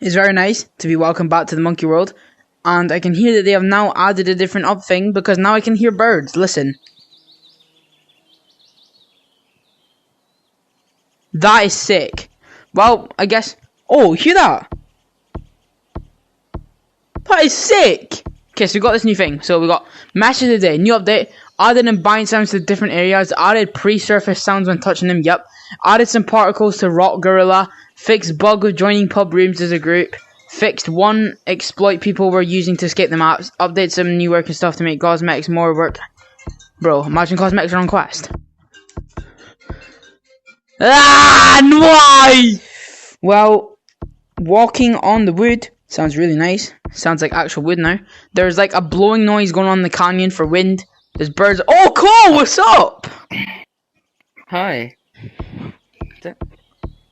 It's very nice to be welcomed back to the monkey world. And I can hear that they have now added a different up thing because now I can hear birds. Listen. That is sick. Well, I guess... Oh, hear that? That is sick! Okay, so we got this new thing. So we got Message of the Day, new update. Added ambient sounds to different areas. Added pre-surface sounds when touching them, yep. Added some particles to Rock Gorilla. Fixed bug with joining pub rooms as a group. Fixed one exploit people were using to escape the maps. Update some new work and stuff to make cosmetics more work. Bro, imagine cosmetics are on quest. Ah, and why? Well, walking on the wood sounds really nice. Sounds like actual wood now. There's like a blowing noise going on in the canyon for wind. There's birds. Oh, Cole, what's up? Hi.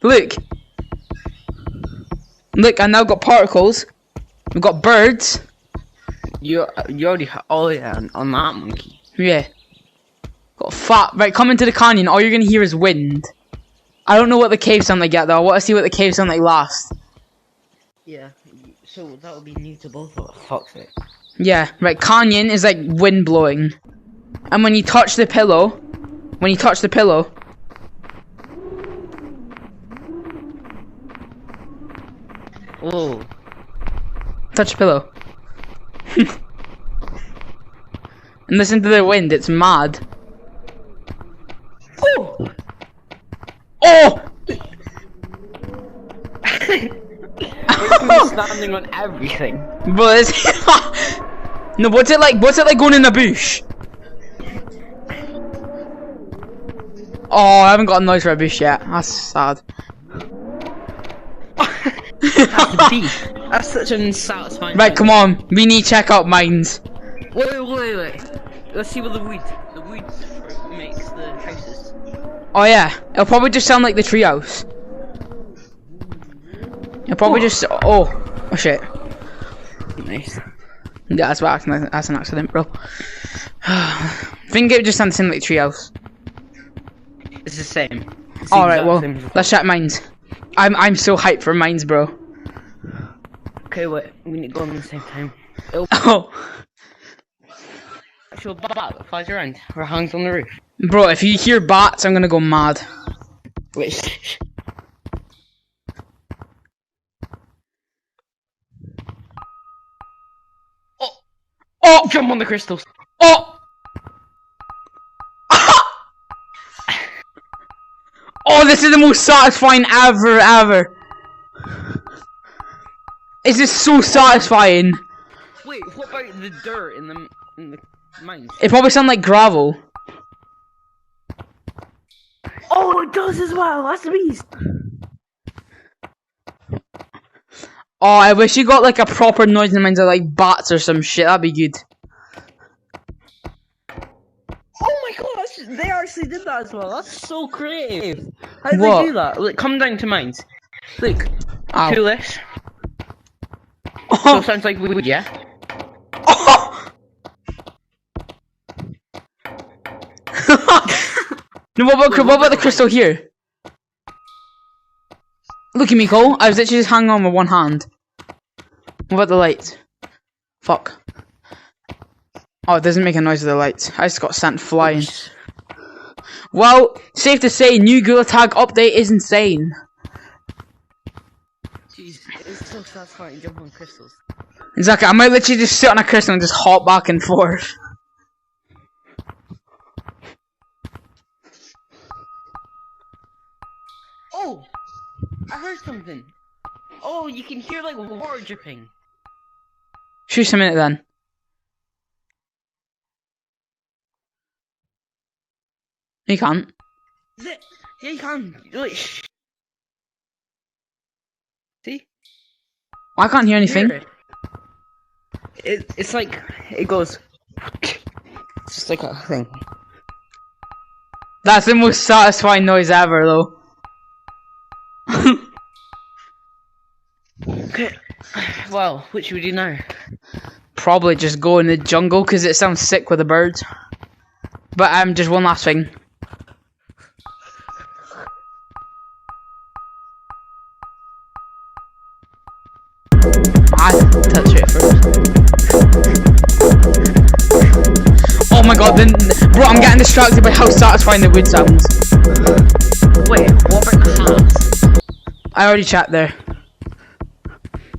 Look. Look, I now got particles. We've got birds. You already oh yeah, on that monkey. Yeah. Got fat. Right, come into the canyon. All you're gonna hear is wind. I don't know what the caves sound like yet, though. I want to see what the caves sound like last. Yeah, so that would be new to both of us. Fuck's sake. Yeah, right, canyon is like wind blowing. And when you touch the pillow... Whoa. Touch the pillow. And listen to the wind, it's mad. Oh! Oh! We're standing on everything. But it's no, what's it like going in the bush? Oh, I haven't got a noise for a bush yet. That's sad. That's such an unsatisfying. Right, come on. We need to check out mines. Wait. Let's see what the wood makes the houses. Oh yeah, it'll probably just sound like the treehouse. It'll probably just... Oh shit. Nice. Yeah, that's an accident, bro. I think it would just sound like treehouse. It's the same. Alright, well, let's check mines. I'm so hyped for mines, bro. Okay, wait, we need to go on at the same time. Oh. Actual bat that flies around or hangs on the roof. Bro, if you hear bats, I'm gonna go mad. Wait. Oh! Jump on the crystals! Oh! Oh, this is the most satisfying ever. Is this so satisfying? Wait, what about the dirt in the mines? It probably sounds like gravel. Oh, it does as well. That's the beast. Oh, I wish you got like a proper noise in the mines of like bats or some shit. That'd be good. Oh my god, they actually did that as well. That's so creative. How did they do that? Look, come down to mines. Look, do this. Oh. So it sounds like wood, yeah? Oh. No, what about the crystal here? Look at me, Cole. I was literally just hanging on with one hand. What about the lights? Fuck. Oh, it doesn't make a noise with the lights. I just got sent flying. Well, safe to say, new Gula Tag update is insane. Jeez, it's so satisfying to jump on crystals. Exactly, I might literally just sit on a crystal and just hop back and forth. Oh! I heard something. Oh, you can hear like water dripping. Shoot a minute then. You can't. Yeah, you can. Look. See? I can't hear anything. It's like it goes. It's just like a thing. That's the most satisfying noise ever, though. Okay. Well, what should we do now? Probably just go in the jungle because it sounds sick with the birds. But just one last thing. my god, then, bro, I'm getting distracted by how satisfying the wood sounds. Wait, what about the hats? I already chat there.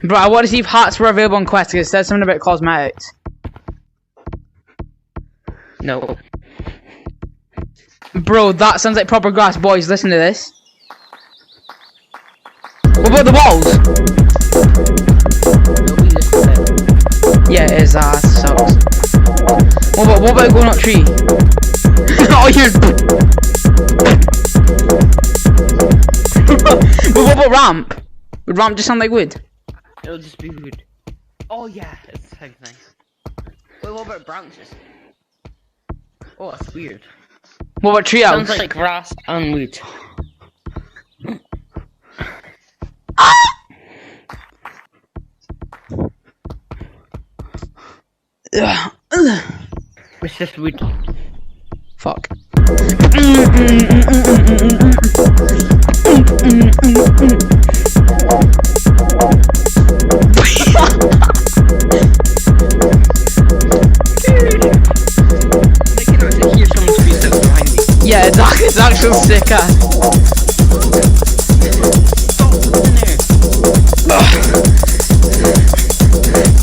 Bro, I want to see if hats were available on Quest because it said something about cosmetics. No. Bro, that sounds like proper grass. Boys, listen to this. What about the walls? Yeah, it is. That sucks. What about going up tree? Oh, here's. But what about ramp? Would ramp just sound like wood? It'll just be wood. Oh yeah, it sounds nice. Wait, what about branches? Oh, that's weird. What about tree house? Sounds like grass and wood. It's just wood. Fuck. Yeah, it's actually sick ass.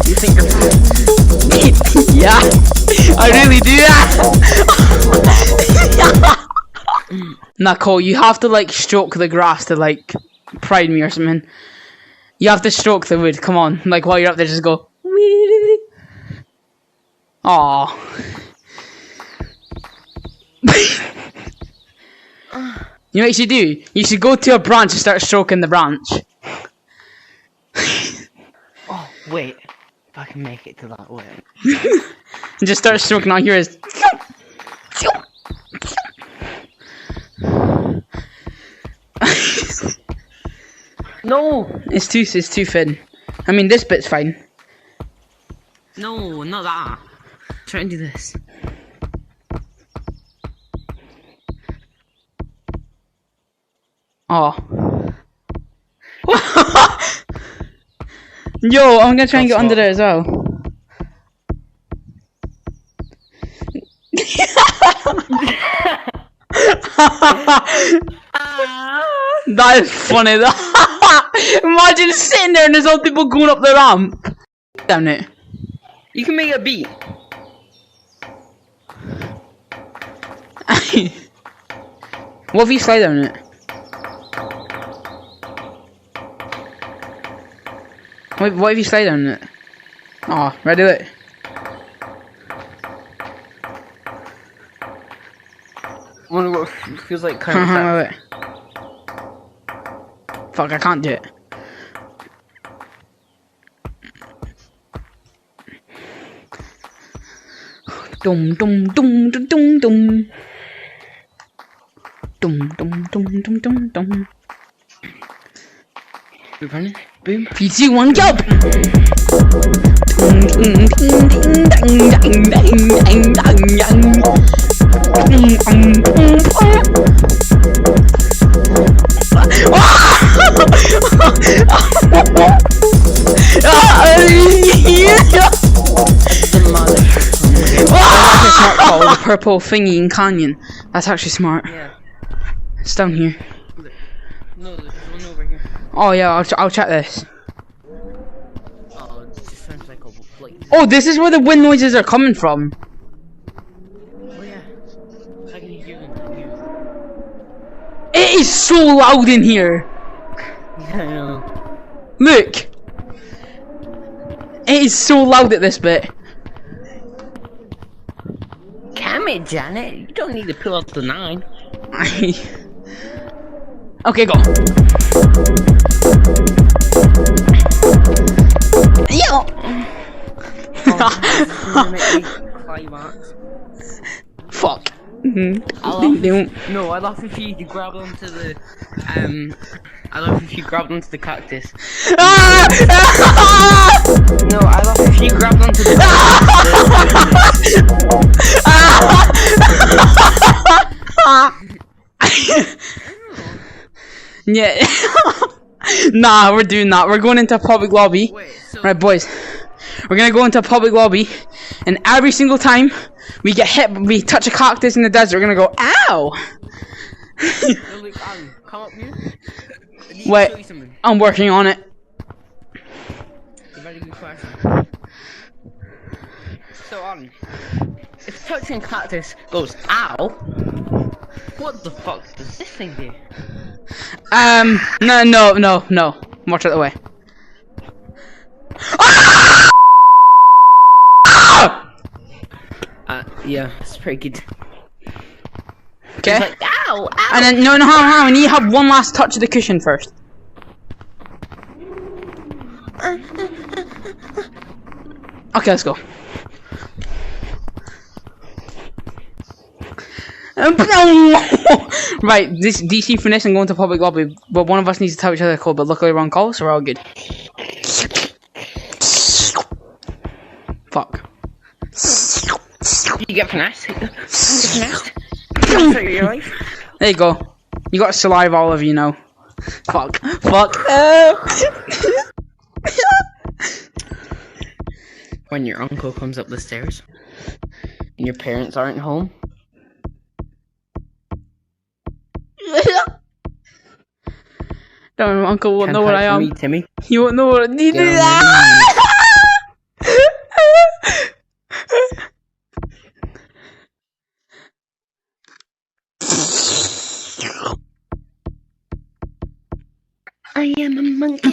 You think you're Yeah, I really do that. Nah, Cole, you have to like stroke the grass to like pride me or something. You have to stroke the wood. Come on, like while you're up there, just go. Aww. You know what you should do? You should go to a branch and start stroking the branch. Oh, wait. If I can make it to that way. And just start stroking. All here is. No! It's too thin. I mean, this bit's fine. No, not that. Try and do this. Oh. Yo, I'm gonna try and get under there as well. That is funny. Imagine sitting there and there's all people going up the ramp. Damn it. You can make a beat. What if you slide down it? What if you slide down it? Oh, ready, look. I wonder what it feels like kind of Wait. Fuck, I can't do it. Dum dum dum dum dum dum. Dum dum dum dum dum dum. We're running. Boom. 3, 2, 1, go! The purple thingy in Canyon. That's actually smart. Yeah. It's down here. No, there's one over here. Oh yeah, I'll check this. Oh, it just sounds like a Oh, this is where the wind noises are coming from. Oh yeah. I can hear them down here. It is so loud in here. Yeah, I know. Look. It is so loud at this bit. Damn it, Janet. You don't need to pull out the 9. Okay, go. Yo. Fuck. I laugh if you grab onto the I laugh if you grabbed onto the cactus. No, I laugh if you grabbed onto the Yeah. Nah, we're doing that. We're going into a public lobby. Wait, so right, boys. We're gonna go into a public lobby, and every single time we get hit, we touch a cactus in the desert, we're gonna go, ow! Come up here. Wait, I'm working on it. Very good question. So, if touching cactus goes ow, what the fuck does this thing do? No. Watch out the way. Yeah, it's pretty good. Okay. Like, ow, ow. And then, no, hang on, we need to have one last touch of the cushion first. Okay, let's go. Right, this DC for this and going to public lobby, but one of us needs to tell each other the code, but luckily we're on call, so we're all good. Fuck. You get finesse. Finesse your life. There you go. You got saliva all over you now. Fuck. When your uncle comes up the stairs and your parents aren't home. Don't, uncle won't know what I am. Me, Timmy. He won't know what I need. I am a monkey.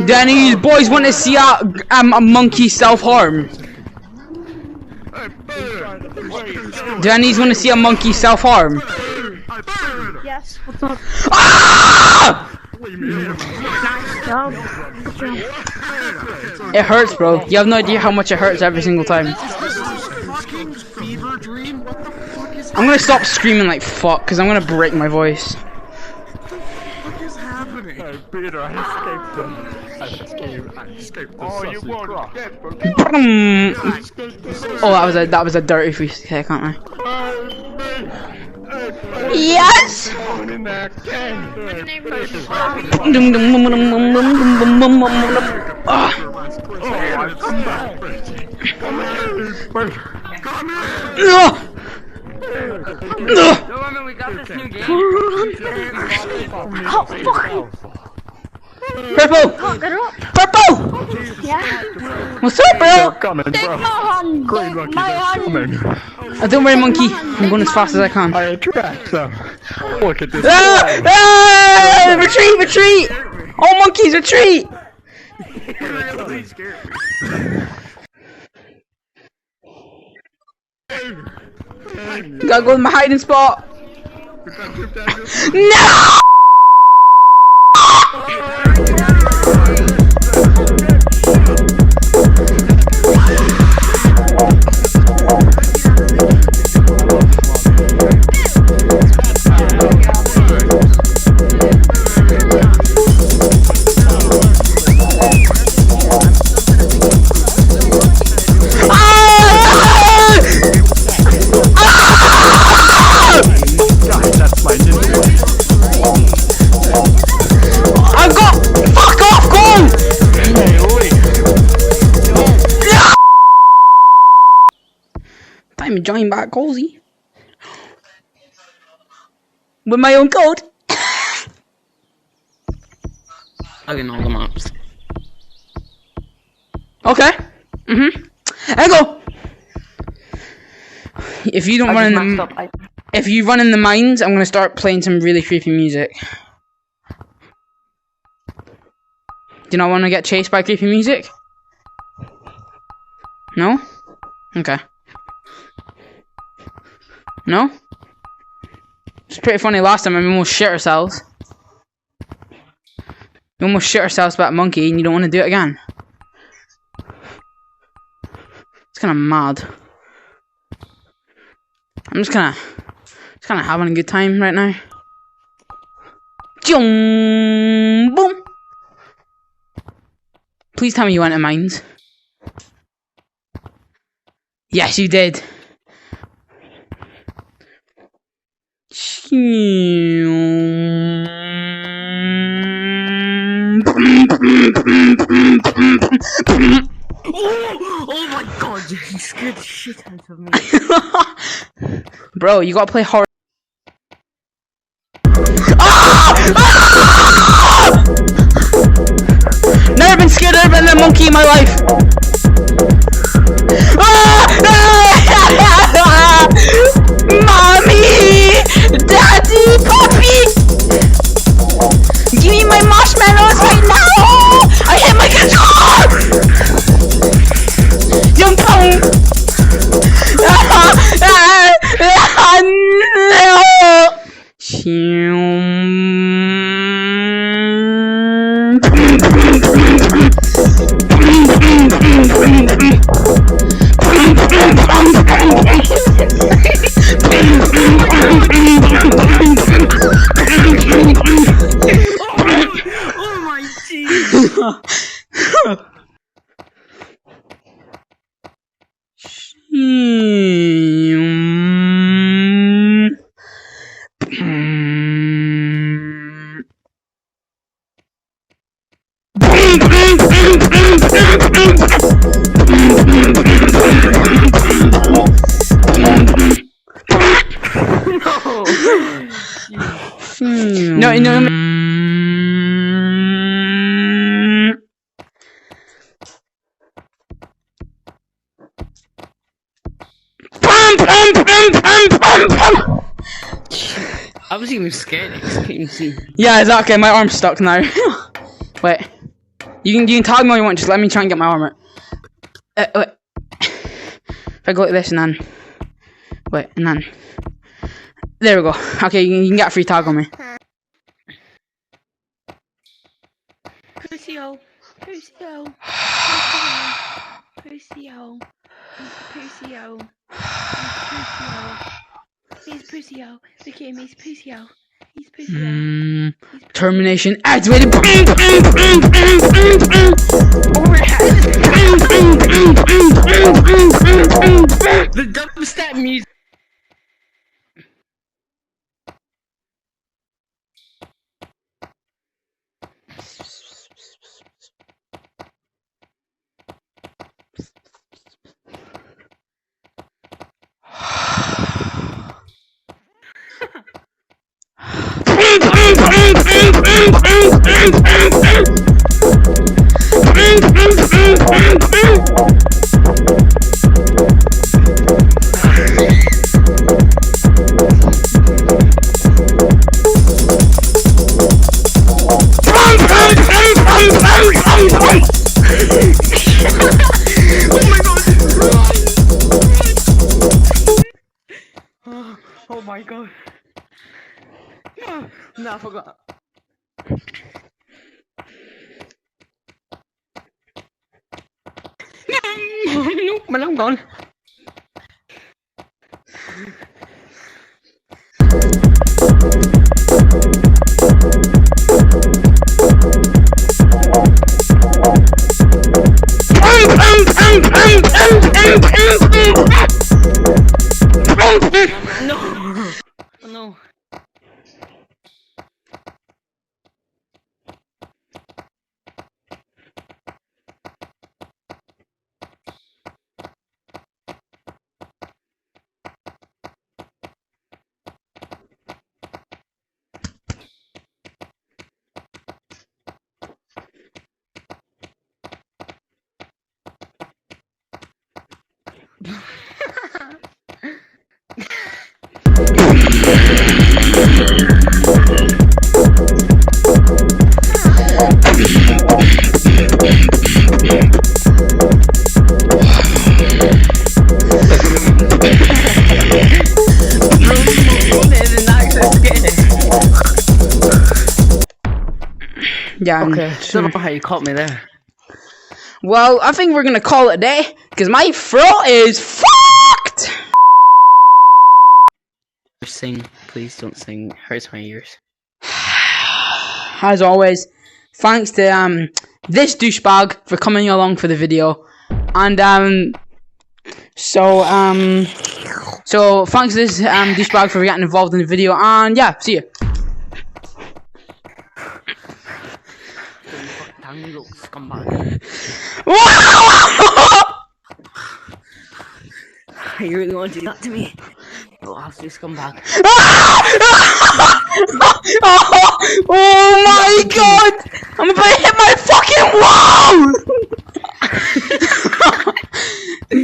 Danny, boys want to see a monkey self-harm. Danny's want to see a monkey self-harm. Yes, what's up? Ah! It hurts, bro. You have no idea how much it hurts every single time. I'm gonna stop screaming like fuck, because I'm gonna break my voice. What is happening? Hey, Peter, I escaped the sausage cross. Oh, that was a dirty freestyle, can't I? Yes! We got this new game. Oh, fuck! Purple! Purple! Yeah? What's up, bro? Coming, Take bro. my hand! Great Take monkey, my hand! coming. Don't worry, monkey. I'm going as fast as I can. I attract them. Look at this. Retreat! Retreat! All monkeys, retreat! Really scared Gotta go to my hiding spot. No! Time to join back Colzie with my own code. I can all the maps. Okay. And go. If you don't run in the, if you run in the mines, I'm gonna start playing some really creepy music. Do you not want to get chased by creepy music? No? Okay. No? It's pretty funny last time, we almost shit ourselves. We almost shit ourselves about a monkey and you don't want to do it again. It's kinda mad. I'm just kinda having a good time right now. Boom. Please tell me you went to mines. Yes, you did. Oh my god, you scared the shit out of me. Bro, you gotta play horror. Never been scared of a monkey in my life. Mommy! Daddy! Puppy! Give me my marshmallows right now! I hit my guitar! Young Pong! Oh my jeez. No. I was even scared. I couldn't even see. Yeah, exactly. My arm's stuck now. Wait. You can tag me all you want. Just let me try and get my arm out. Wait. If I go like this and then. Wait, and then. There we go. Okay, you can get a free tag on me. Pusio. Pusio. Pusio. Pusio. He's Pusio. Look at him, he's Pusio. He's Pusio. Termination activated. The dubstep music. Oh my god. No, I forgot. No, my alarm gone. No. No. Yeah. Okay, I don't know how you caught me there. Well, I think we're gonna call it a day because my throat is fucked. Sing, please don't sing. Hurts my ears. as always, thanks to this douchebag for coming along for the video, and so thanks to this douchebag for getting involved in the video, and yeah, see you. You little scumbag. You really want to do that to me? You'll have to scumbag. Oh my god! I'm about to hit my fucking wall!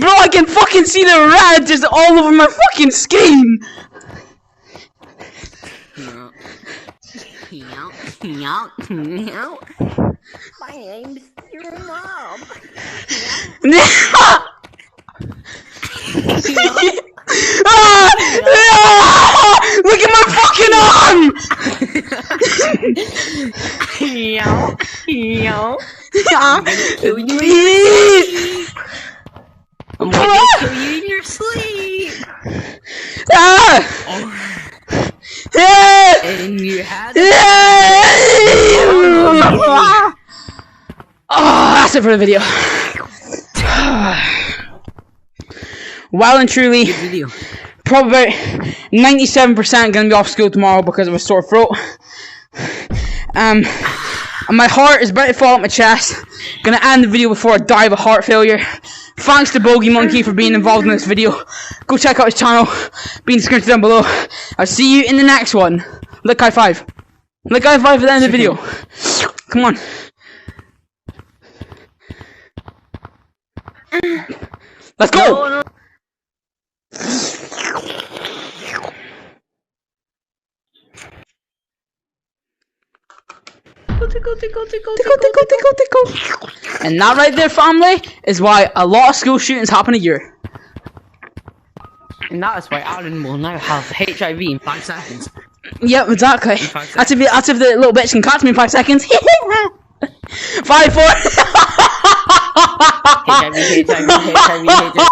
Bro, I can fucking see the red just all over my fucking skin! My name's your mom. Look at my fucking arm! I'm gonna kill you in your sleep. And you had that's it for the video. Well and truly, probably about 97% gonna be off school tomorrow because of a sore throat. And my heart is about to fall out my chest. Gonna end the video before I die of a heart failure. Thanks to Bogey Monkey for being involved in this video. Go check out his channel. Be in the description down below. I'll see you in the next one. Lick high five. Lick high five at the end of the video. Come on. Let's go! No. And that right there, family, is why a lot of school shootings happen a year. And that is why Alan will now have HIV in 5 seconds. Yep, exactly. 5 seconds. That's if the little bitch can catch me in 5 seconds. 5, 4. HIV.